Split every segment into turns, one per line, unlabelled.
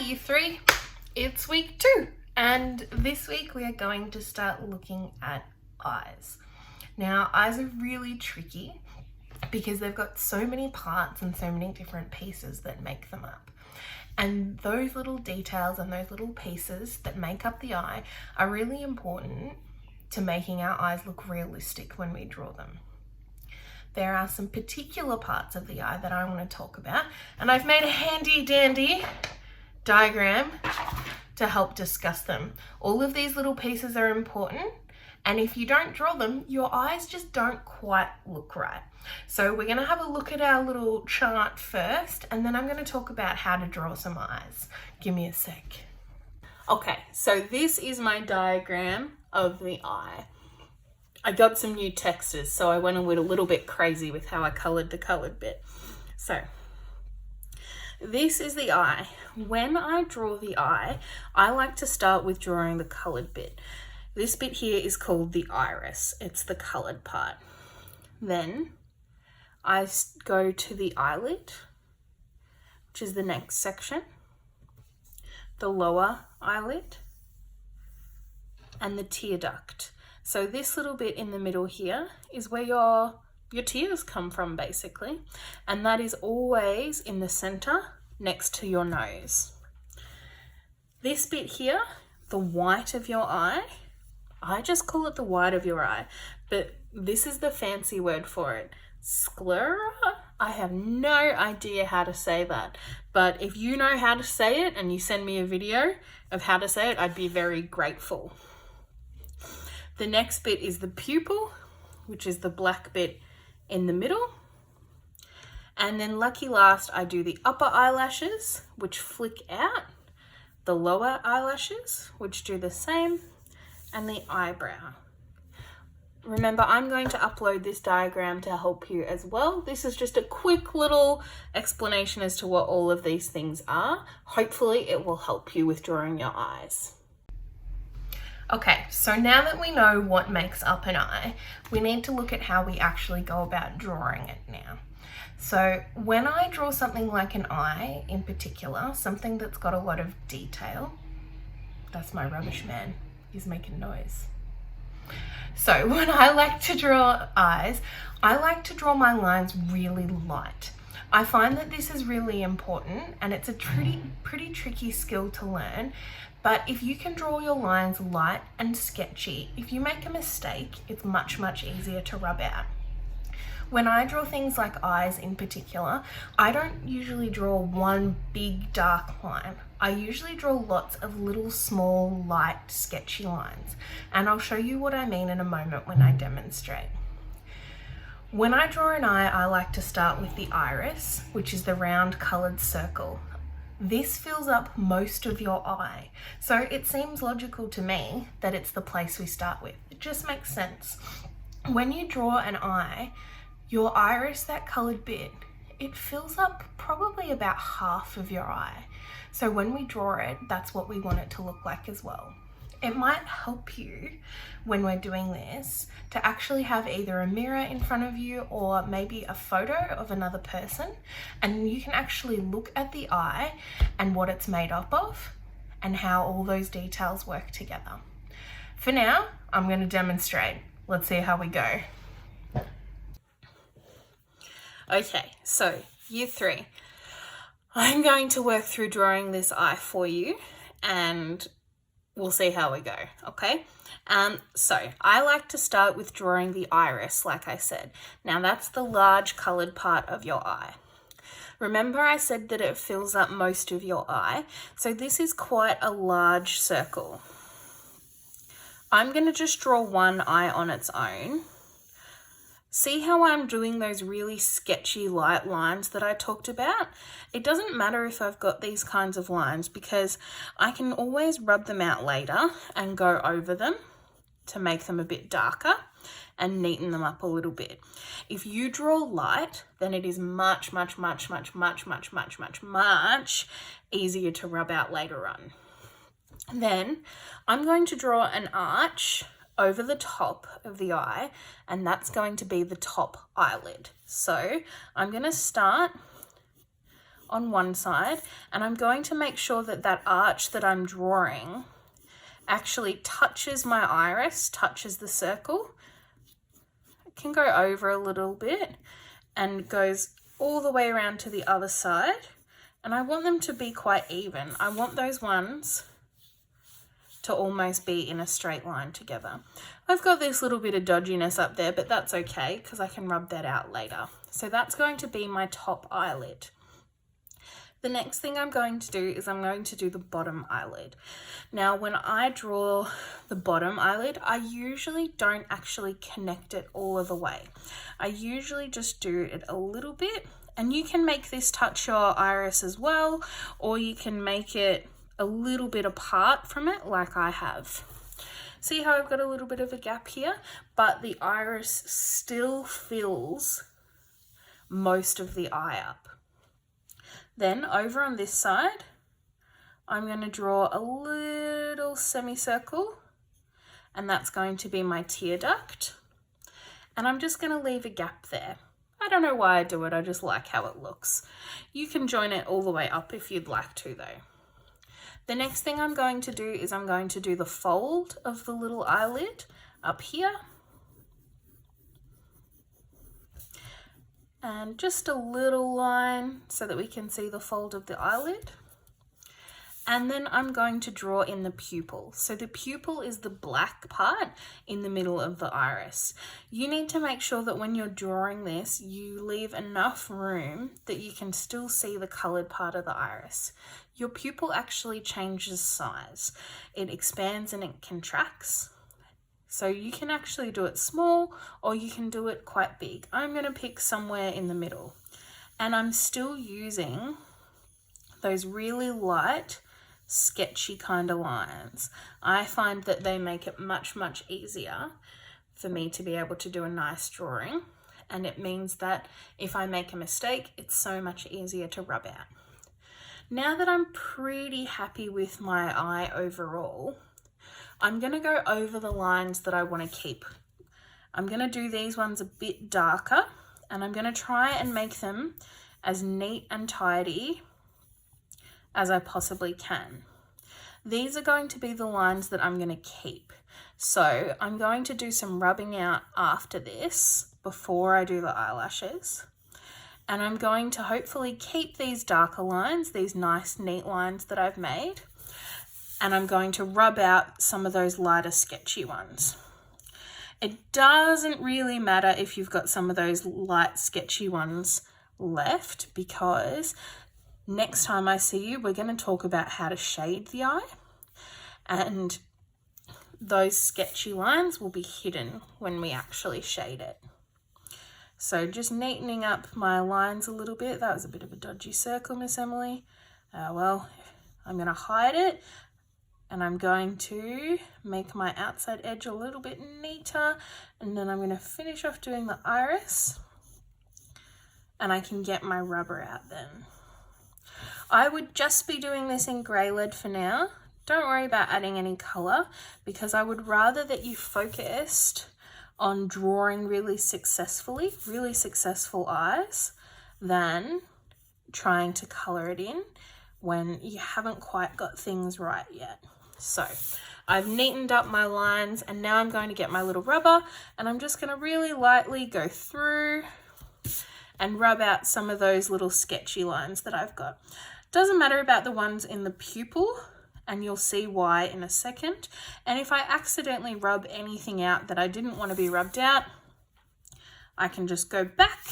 Year 3, it's week 2, and this week we are going to start looking at eyes. Now, eyes are really tricky because they've got so many parts and so many different pieces that make them up. And those little details and those little pieces that make up the eye are really important to making our eyes look realistic when we draw them. There are some particular parts of the eye that I want to talk about, and I've made a handy dandy diagram to help discuss them. All of these little pieces are important, and if you don't draw them, your eyes just don't quite look right. So we're going to have a look at our little chart first, and then I'm going to talk about how to draw some eyes. Give me a sec. Okay, so this is my diagram of the eye. I got some new textures, so I went a little bit crazy with how I coloured the coloured bit. So this is the eye. When I draw the eye, I like to start with drawing the coloured bit. This bit here is called the iris. It's the coloured part. Then I go to the eyelid, which is the next section, the lower eyelid, and the tear duct. So this little bit in the middle here is where your tears come from, basically, and that is always in the center next to your nose. This bit here, the white of your eye, I just call it the white of your eye, but this is the fancy word for it. Sclera? I have no idea how to say that, but if you know how to say it and you send me a video of how to say it, I'd be very grateful. The next bit is the pupil, which is the black bit in the middle. And then lucky last, I do the upper eyelashes, which flick out, the lower eyelashes, which do the same, and the eyebrow. Remember, I'm going to upload this diagram to help you as well. This is just a quick little explanation as to what all of these things are. Hopefully it will help you with drawing your eyes. Okay, so now that we know what makes up an eye, we need to look at how we actually go about drawing it now. So when I draw something like an eye in particular, something that's got a lot of detail, that's my rubbish man, he's making noise. So when I like to draw eyes, I like to draw my lines really light. I find that this is really important, and it's a pretty tricky skill to learn. But if you can draw your lines light and sketchy, if you make a mistake, it's much easier to rub out. When I draw things like eyes in particular, I don't usually draw one big dark line. I usually draw lots of little small light sketchy lines, and I'll show you what I mean in a moment when I demonstrate. When I draw an eye, I like to start with the iris, which is the round coloured circle. This fills up most of your eye, so it seems logical to me that it's the place we start with. It just makes sense. When you draw an eye, your iris, that coloured bit, it fills up probably about half of your eye. So when we draw it, that's what we want it to look like as well. It might help you when we're doing this to actually have either a mirror in front of you or maybe a photo of another person, and you can actually look at the eye and what it's made up of and how all those details work together. For now, I'm going to demonstrate. Let's see how we go. Okay, so year 3. I'm going to work through drawing this eye for you, and we'll see how we go, okay? So I like to start with drawing the iris, like I said. Now that's the large coloured part of your eye. Remember I said that it fills up most of your eye, so this is quite a large circle. I'm going to just draw one eye on its own. See how I'm doing those really sketchy light lines that I talked about? It doesn't matter if I've got these kinds of lines because I can always rub them out later and go over them to make them a bit darker and neaten them up a little bit. If you draw light, then it is much easier to rub out later on. Then I'm going to draw an arch over the top of the eye, and that's going to be the top eyelid. So I'm going to start on one side, and I'm going to make sure that that arch that I'm drawing actually touches my iris, touches the circle. It can go over a little bit and goes all the way around to the other side. And I want them to be quite even. I want those ones to almost be in a straight line together. I've got this little bit of dodginess up there, but that's okay because I can rub that out later. So that's going to be my top eyelid. The next thing I'm going to do is I'm going to do the bottom eyelid. Now, when I draw the bottom eyelid, I usually don't actually connect it all of the way. I usually just do it a little bit, and you can make this touch your iris as well, or you can make it a little bit apart from it like I have. See how I've got a little bit of a gap here, but the iris still fills most of the eye up. Then over on this side, I'm going to draw a little semicircle, and that's going to be my tear duct. And I'm just going to leave a gap there. I don't know why I do it, I just like how it looks. You can join it all the way up if you'd like to though. The next thing I'm going to do is I'm going to do the fold of the little eyelid up here. And just a little line so that we can see the fold of the eyelid. And then I'm going to draw in the pupil. So the pupil is the black part in the middle of the iris. You need to make sure that when you're drawing this, you leave enough room that you can still see the colored part of the iris. Your pupil actually changes size. It expands and it contracts. So you can actually do it small or you can do it quite big. I'm going to pick somewhere in the middle. And I'm still using those really light, sketchy kind of lines. I find that they make it much, much easier for me to be able to do a nice drawing. And it means that if I make a mistake, it's so much easier to rub out. Now that I'm pretty happy with my eye overall, I'm going to go over the lines that I want to keep. I'm going to do these ones a bit darker, and I'm going to try and make them as neat and tidy as I possibly can. These are going to be the lines that I'm going to keep. So I'm going to do some rubbing out after this before I do the eyelashes. And I'm going to hopefully keep these darker lines, these nice neat lines that I've made. And I'm going to rub out some of those lighter sketchy ones. It doesn't really matter if you've got some of those light sketchy ones left, because next time I see you, we're going to talk about how to shade the eye, and those sketchy lines will be hidden when we actually shade it. So just neatening up my lines a little bit. That was a bit of a dodgy circle, Miss Emily. Well, I'm going to hide it, and I'm going to make my outside edge a little bit neater, and then I'm going to finish off doing the iris, and I can get my rubber out then. I would just be doing this in grey lead for now. Don't worry about adding any colour, because I would rather that you focused on drawing really successful eyes than trying to colour it in when you haven't quite got things right yet. So I've neatened up my lines, and now I'm going to get my little rubber, and I'm just going to really lightly go through and rub out some of those little sketchy lines that I've got. Doesn't matter about the ones in the pupil, and you'll see why in a second. And if I accidentally rub anything out that I didn't want to be rubbed out, I can just go back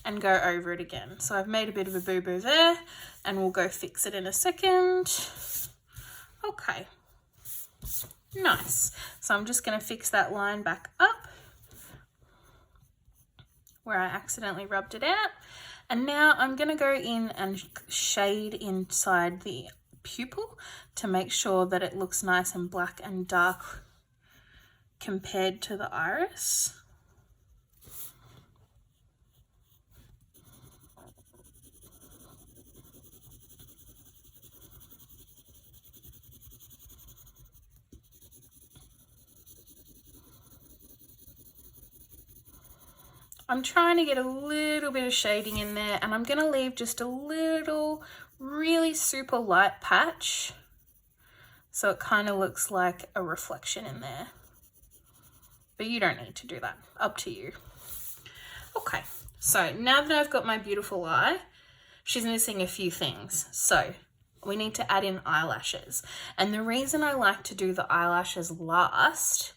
and go over it again. So I've made a bit of a boo-boo there, and we'll go fix it in a second. Okay, nice. So I'm just going to fix that line back up where I accidentally rubbed it out. And now I'm going to go in and shade inside the pupil to make sure that it looks nice and black and dark compared to the iris. I'm trying to get a little bit of shading in there, and I'm going to leave just a little really super light patch, so it kind of looks like a reflection in there. But you don't need to do that, up to you. Okay, so now that I've got my beautiful eye, she's missing a few things. So we need to add in eyelashes. And the reason I like to do the eyelashes last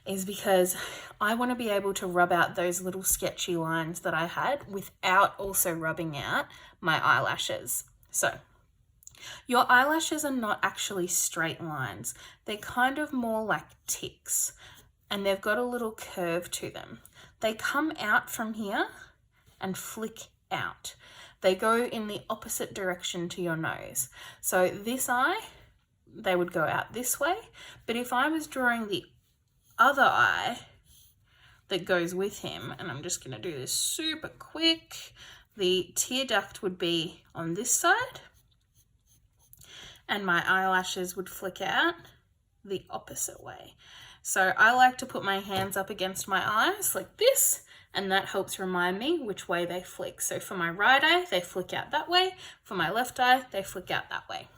is because I want to be able to rub out those little sketchy lines that I had without also rubbing out my eyelashes. So your eyelashes are not actually straight lines. They're kind of more like ticks, and they've got a little curve to them. They come out from here and flick out. They go in the opposite direction to your nose. So this eye, they would go out this way. But if I was drawing the other eye that goes with him, and I'm just going to do this super quick, the tear duct would be on this side and my eyelashes would flick out the opposite way. So I like to put my hands up against my eyes like this, and that helps remind me which way they flick. So for my right eye, they flick out that way. For my left eye, they flick out that way.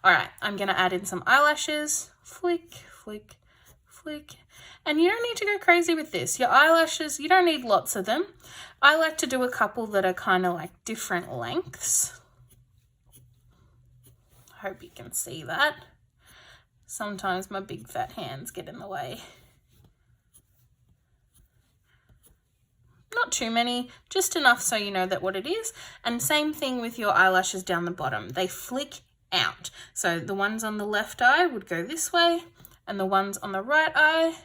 All right, I'm going to add in some eyelashes. Flick, flick, flick. And you don't need to go crazy with this. Your eyelashes, you don't need lots of them. I like to do a couple that are kind of like different lengths. I hope you can see that. Sometimes my big fat hands get in the way. Not too many, just enough so you know that what it is. And same thing with your eyelashes down the bottom. They flick out. So the ones on the left eye would go this way, and the ones on the right eye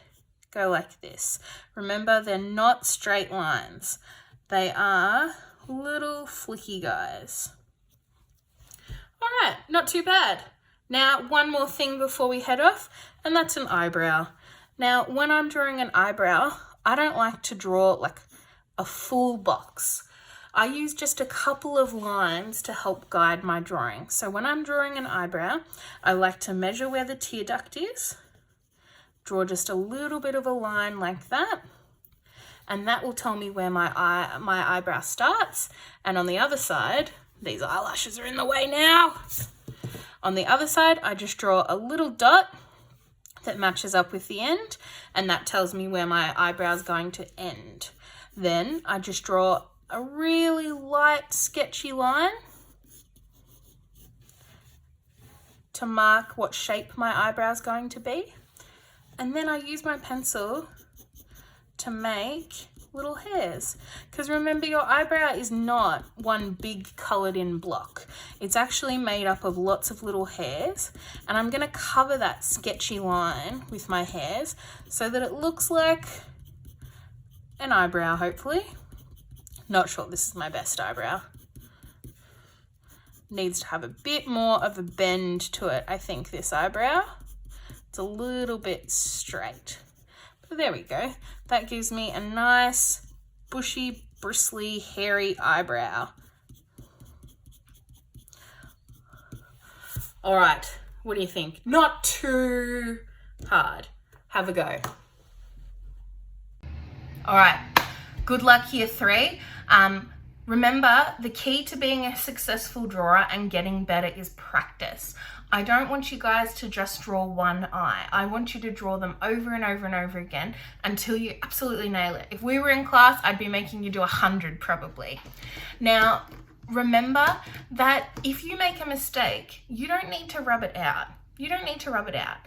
go like this. Remember, they're not straight lines. They are little flicky guys. All right, not too bad. Now, one more thing before we head off, and that's an eyebrow. Now, when I'm drawing an eyebrow, I don't like to draw like a full box. I use just a couple of lines to help guide my drawing. So when I'm drawing an eyebrow, I like to measure where the tear duct is, draw just a little bit of a line like that, and that will tell me where my eyebrow starts. And on the other side, these eyelashes are in the way now. On the other side, I just draw a little dot that matches up with the end, and that tells me where my eyebrow is going to end. Then I just draw a really light, sketchy line to mark what shape my eyebrow is going to be. And then I use my pencil to make little hairs. Because remember, your eyebrow is not one big colored in block. It's actually made up of lots of little hairs. And I'm going to cover that sketchy line with my hairs so that it looks like an eyebrow, hopefully. Not sure this is my best eyebrow. Needs to have a bit more of a bend to it, I think, this eyebrow. It's a little bit straight. But there we go. That gives me a nice, bushy, bristly, hairy eyebrow. All right, what do you think? Not too hard. Have a go. All right, good luck year 3. Remember, the key to being a successful drawer and getting better is practice. I don't want you guys to just draw one eye. I want you to draw them over and over and over again until you absolutely nail it. If we were in class, I'd be making you do 100 probably. Now, remember that if you make a mistake, you don't need to rub it out. You don't need to rub it out.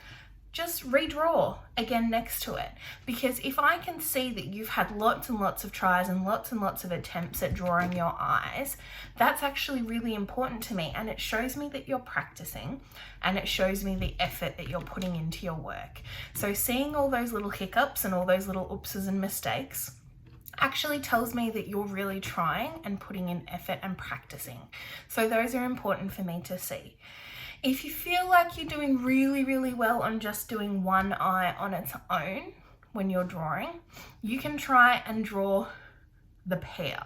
Just redraw again next to it, because if I can see that you've had lots and lots of tries and lots of attempts at drawing your eyes, that's actually really important to me, and it shows me that you're practicing, and it shows me the effort that you're putting into your work. So seeing all those little hiccups and all those little oopses and mistakes actually tells me that you're really trying and putting in effort and practicing. So those are important for me to see. If you feel like you're doing really well on just doing one eye on its own when you're drawing, you can try and draw the pair.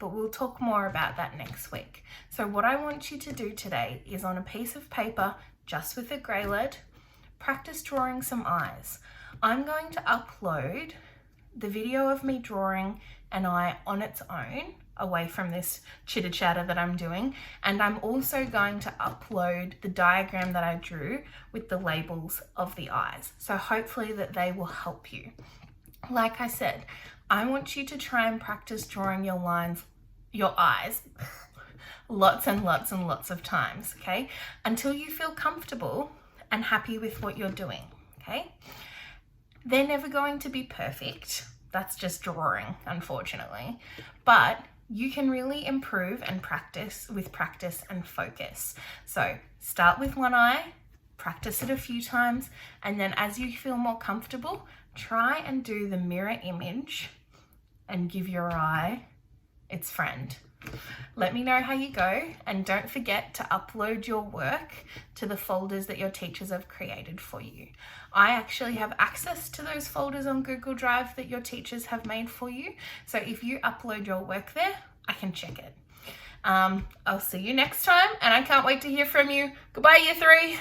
But we'll talk more about that next week. So what I want you to do today is, on a piece of paper, just with a grey lead, practice drawing some eyes. I'm going to upload the video of me drawing an eye on its own away from this chitter chatter that I'm doing. And I'm also going to upload the diagram that I drew with the labels of the eyes. So hopefully that they will help you. Like I said, I want you to try and practice drawing your lines, your eyes, lots and lots and lots of times, okay? Until you feel comfortable and happy with what you're doing, okay? They're never going to be perfect. That's just drawing, unfortunately. But you can really improve and practice with practice and focus. So start with one eye, practice it a few times, and then as you feel more comfortable, try and do the mirror image and give your eye its friend. Let me know how you go, and don't forget to upload your work to the folders that your teachers have created for you. I actually have access to those folders on Google Drive that your teachers have made for you. So if you upload your work there, I can check it. I'll see you next time, and I can't wait to hear from you. Goodbye, Year 3.